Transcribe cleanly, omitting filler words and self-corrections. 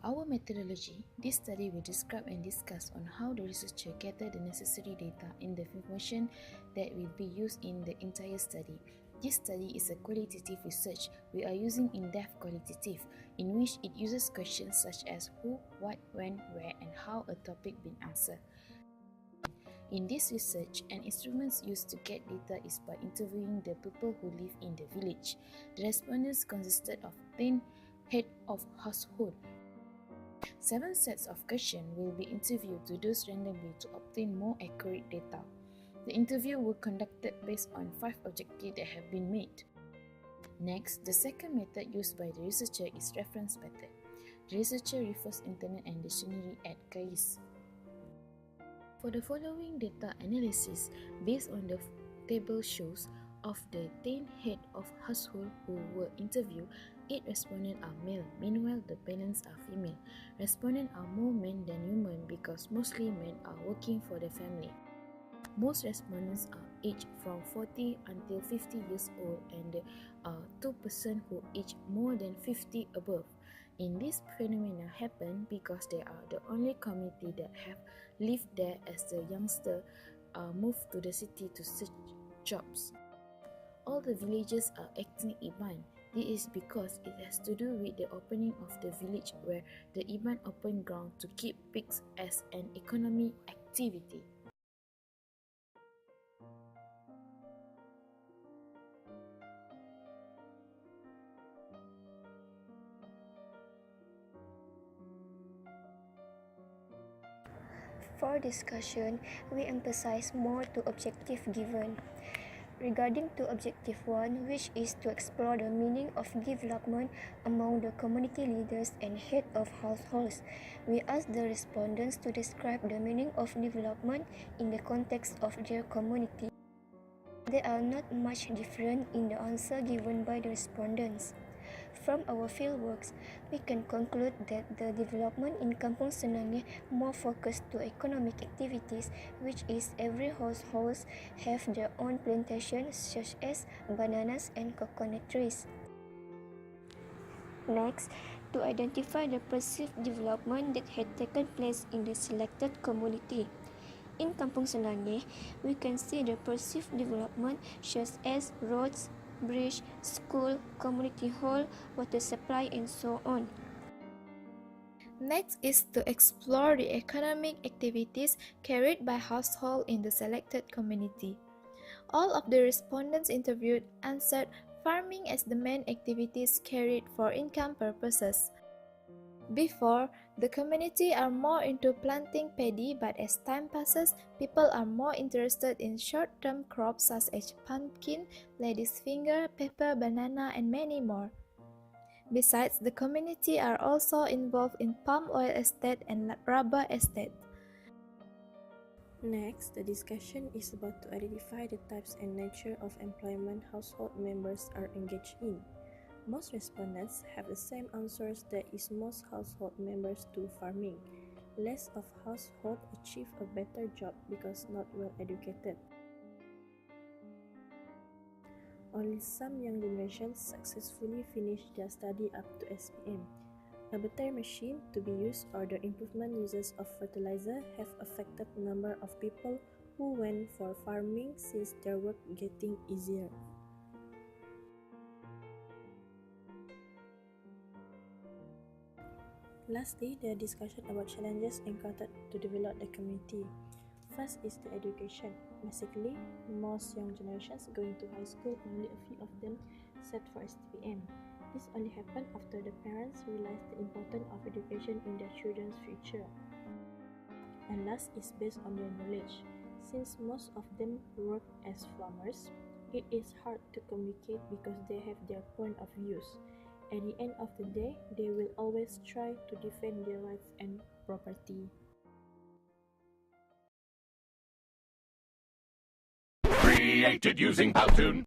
Our methodology, this study will describe and discuss on how the researcher gather the necessary data and the information that will be used in the entire study. This study is a qualitative research. We are using in-depth qualitative, in which it uses questions such as who, what, when, where, and how a topic been answered. In this research, an instrument used to get data is by interviewing the people who live in the village. The respondents consisted of 10 head of household. 7 sets of questions will be interviewed to those randomly to obtain more accurate data. The interview was conducted based on 5 objectives that have been made. Next, the second method used by the researcher is reference method. The researcher refers Internet and dictionary at KAIS. For the following data analysis, based on the table shows, of the 10 head of household who were interviewed, 8 respondents are male, meanwhile the balance are female. Respondents are more men than women because mostly men are working for the family. Most respondents are aged from 40 until 50 years old, and there are 2% who age more than 50 above. In this phenomena happen because they are the only community that have lived there as the youngsters moved to the city to search jobs. All the villages are ethnic Iban. This is because it has to do with the opening of the village where the Iban open ground to keep pigs as an economic activity. For discussion, we emphasize more to objective given. Regarding to objective 1, which is to explore the meaning of development among the community leaders and head of households, we ask the respondents to describe the meaning of development in the context of their community. There are not much different in the answer given by the respondents. From our fieldworks, we can conclude that the development in Kampung Senangeh more focused to economic activities, which is every household have their own plantations such as bananas and coconut trees. Next, to identify the perceived development that had taken place in the selected community. In Kampung Senangeh, we can see the perceived development such as roads, bridge, school, community hall, water supply, and so on. Next is to explore the economic activities carried by household in the selected community. All of the respondents interviewed answered farming as the main activities carried for income purposes. Before, the community are more into planting paddy, but as time passes, people are more interested in short-term crops such as pumpkin, lady's finger, pepper, banana, and many more. Besides, the community are also involved in palm oil estate and rubber estate. Next, the discussion is about to identify the types and nature of employment household members are engaged in. Most respondents have the same answers, that is most household members do farming. Less of household achieve a better job because not well educated. Only some young generations successfully finish their study up to SPM. A better machine to be used or the improvement uses of fertilizer have affected the number of people who went for farming since their work getting easier. Lastly, the discussion about challenges encountered to develop the community. First is the education. Basically, most young generations going to high school, only a few of them set for STPM. This only happened after the parents realized the importance of education in their children's future. And last is based on their knowledge. Since most of them work as farmers, it is hard to communicate because they have their point of views. At the end of the day, they will always try to defend their rights and property. Created using Powtoon.